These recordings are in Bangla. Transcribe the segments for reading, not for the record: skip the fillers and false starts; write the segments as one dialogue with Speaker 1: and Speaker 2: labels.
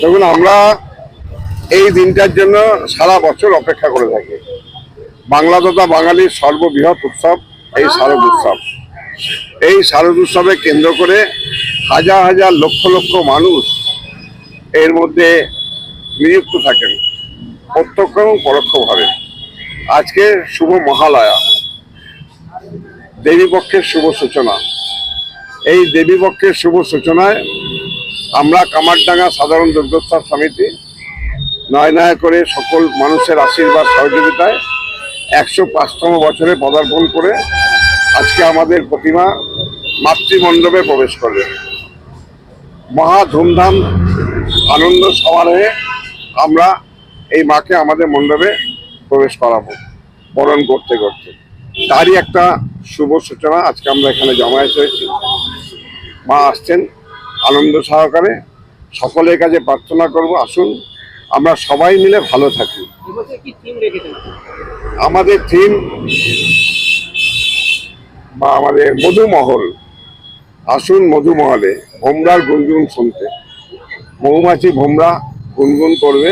Speaker 1: দেখুন, আমরা এই দিনটার জন্য সারা বছর অপেক্ষা করে থাকি। বাংলা তথা বাঙালির সর্ববৃহৎ উৎসব এই শারদ উৎসব। এই শারদ উৎসবে কেন্দ্র করে হাজার হাজার লক্ষ লক্ষ মানুষ এর মধ্যে নিযুক্ত থাকেন, প্রত্যক্ষ এবং পরোক্ষভাবে। আজকে শুভ মহালয়া, দেবীপক্ষের শুভ সূচনা। এই দেবীপক্ষের শুভ সূচনায় আমরা কামারডাঙ্গা সাধারণ দুর্গোৎসব সমিতি নয় নয় করে সকল মানুষের আশীর্বাদ সহযোগিতায় 105তম বছরে পদার্পণ করে আজকে আমাদের প্রতিমা মাতৃমণ্ডপে প্রবেশ করবে। মহা ধুমধাম আনন্দ সমারোহে আমরা এই মাকে আমাদের মণ্ডপে প্রবেশ করাবো বরণ করতে করতে। তারই একটা শুভ সূচনা আজকে আমরা এখানে জমায়েত হয়েছি। মা আসছেন আনন্দ সহকারে। সকলের কাছে প্রার্থনা করব, আসুন আমরা সবাই মিলে ভালো থাকি। আমাদের থিম বা আমাদের মধুমহল। আসুন মধুমহলে ভোমরার গুনগুন শুনতে। মৌমাছি ভোমরা গুনগুন করবে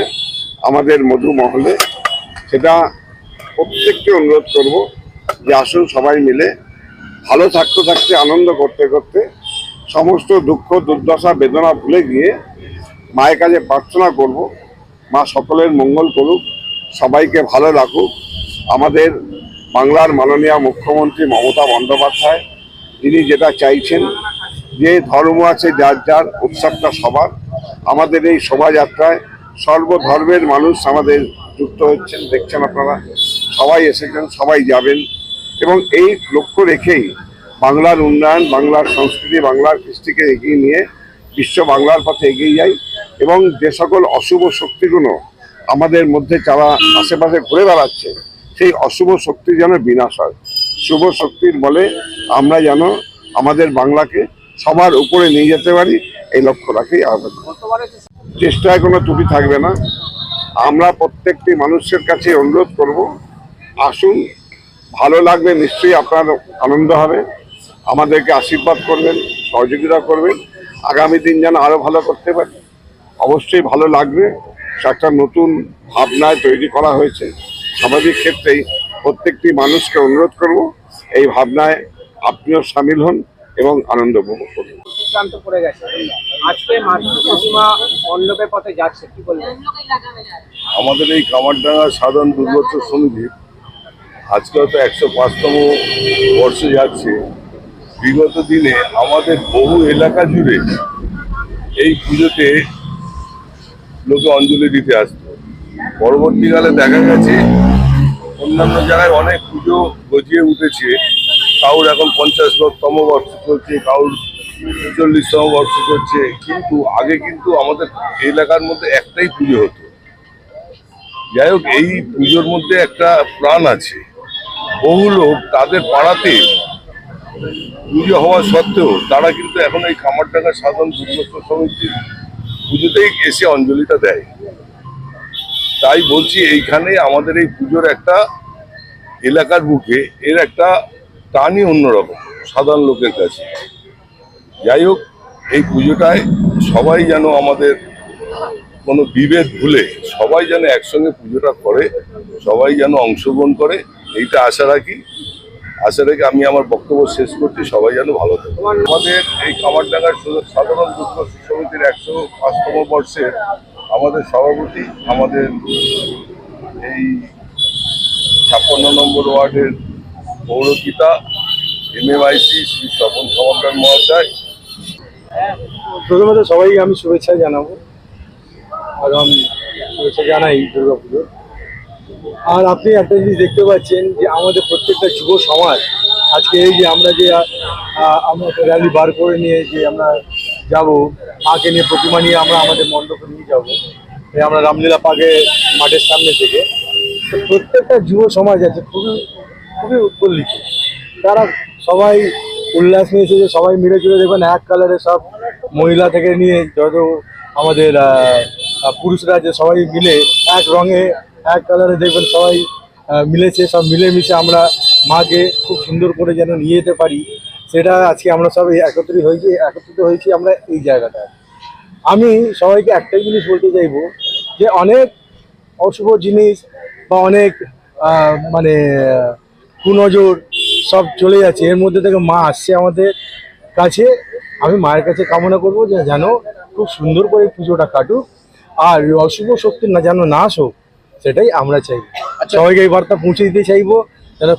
Speaker 1: আমাদের মধুমহলে। সেটা প্রত্যেককে অনুরোধ করব যে আসুন সবাই মিলে ভালো থাকতে থাকতে আনন্দ করতে করতে সমস্ত দুঃখ দুর্দশা বেদনা ভুলে গিয়ে মায়ের কাছে প্রার্থনা করব, মা সকলের মঙ্গল করুক, সবাইকে ভালো রাখুক। আমাদের বাংলার মাননীয় মুখ্যমন্ত্রী মমতা বন্দ্যোপাধ্যায় যিনি যেটা চাইছেন যে ধর্ম আছে যার যার, উৎসবটা সবার। আমাদের এই শোভাযাত্রায় সর্বধর্মের মানুষ আমাদের যুক্ত হচ্ছেন, দেখছেন আপনারা, সবাই এসেছেন, সবাই যাবেন। এবং এই লক্ষ্য রেখেই বাংলার উন্নয়ন, বাংলার সংস্কৃতি, বাংলার কৃষ্টিকে এগিয়ে নিয়ে বিশ্ব বাংলার পথে এগিয়ে যাই এবং যে সকল অশুভ শক্তিগুলো আমাদের মধ্যে যারা আশেপাশে ঘুরে বেড়াচ্ছে সেই অশুভ শক্তি যেন বিনাশ হয়। শুভ শক্তির বলে আমরা যেন আমাদের বাংলাকে সবার উপরে নিয়ে যেতে পারি, এই লক্ষ্য রাখেই আবেদন। চেষ্টায় কোনো ত্রুটি থাকবে না। আমরা প্রত্যেকটি মানুষের কাছে অনুরোধ করব, আসুন, ভালো লাগবে, নিশ্চয়ই আপনার আনন্দ হবে। আমাদেরকে আশীর্বাদ করবেন, সহযোগিতা করবেন, আগামী দিন যেন আরো ভালো করতে পারি। অবশ্যই ভালো লাগবে। একটা নতুন ভাবনায় তৈরি করা হয়েছে। সামাজিক ক্ষেত্রেই প্রত্যেকটি মানুষকে অনুরোধ করব এই ভাবনায় আপনিও সামিল হন এবং আনন্দ উপভোগ করুন।
Speaker 2: আমাদের এই কামারডাঙ্গা সাধারণ দুর্গোৎসব সমিতির আজকে হয়তো 105তম বর্ষে যাচ্ছে। বিগত দিনে আমাদের বহু এলাকা জুড়ে এই পুজোতে লোকে অঞ্জলি দিতে আসতো। পরবর্তীকালে দেখা গেছে অন্যান্য জায়গায় অনেক পুজো গজিয়ে উঠেছে। কারোর এখন 50তম বর্ষ চলছে, কারোর 40তম বর্ষ চলছে। কিন্তু আগে কিন্তু আমাদের এলাকার মধ্যে একটাই পুজো হতো। যাই হোক, এই পুজোর মধ্যে একটা প্রাণ আছে। বহু লোক তাদের পাড়াতে পুজো হওয়া সত্ত্বেও তারা কিন্তু এখন এই কামারডাঙ্গা সাধারণ দুর্গোৎসব সমিতির পুজোতেই এসে অঞ্জলিটা দেয়। তাই বলছি, এইখানে আমাদের এই পুজোর একটা এলাকার বুকে এর একটা টানই অন্যরকম সাধারণ লোকের কাছে। যাই হোক, এই পুজোটায় সবাই যেন আমাদের কোনো বিভেদ ভুলে সবাই যেন একসঙ্গে পুজোটা করে, সবাই যেন অংশগ্রহণ করে, এইটা আশা রাখি। আশা রেখে আমি আমার বক্তব্য শেষ করছি। সবাই যেন ভালো থাকে। আমাদের এই কামারডাঙ্গার সাধারণ দুর্গোৎসব সমিতির 105তম বর্ষের আমাদের সভাপতি, আমাদের এই 56 নম্বর ওয়ার্ডের পৌরপিতা MMIC শ্রী স্বপন সমাদার মহাশয়।
Speaker 3: প্রথমত সবাই আমি শুভেচ্ছা জানাবো, আগাম শুভেচ্ছা জানাই দুর্গাপুজো। আর আপনি একটা জিনিস দেখতে পাচ্ছেন যে আমাদের প্রত্যেকটা যুব সমাজ আজকে এই যে আমরা একটা র্যালি বার করে নিয়ে যে আমরা যাব, মাকে নিয়ে প্রতিমা নিয়ে আমরা আমাদের মণ্ডপে নিয়ে যাবো, আমরা রামলীলা পার্কে মাঠের সামনে থেকে। প্রত্যেকটা যুব সমাজ আছে খুবই খুবই উৎফুল্লিত। তারা সবাই উল্লাস নিয়ে এসেছে, সবাই মিলে জুলে দেখবেন এক কালারে সব মহিলা থেকে নিয়ে যত আমাদের পুরুষরা আছে সবাই মিলে এক রঙে এক কালারে দেখবেন সবাই মিলেছে। সব মিলেমিশে আমরা মাকে খুব সুন্দর করে যেন নিয়ে যেতে পারি, সেটা আজকে আমরা সব একত্রিত হয়েছি আমরা এই জায়গাটায়। আমি সবাইকে একটাই জিনিস বলতে চাইবো যে অনেক অশুভ জিনিস বা অনেক মানে কুনজর সব চলে যাচ্ছে, এর মধ্যে থেকে মা আসছে আমাদের কাছে। আমি মায়ের কাছে কামনা করবো যে যেন খুব সুন্দর করে পুজোটা কাটুক, আর ওই অশুভ শক্তি না যেন নাশ হোক, সেটাই আমরা চাই। সবাইকে এই বার্তা পৌঁছে দিতে চাইবো যেন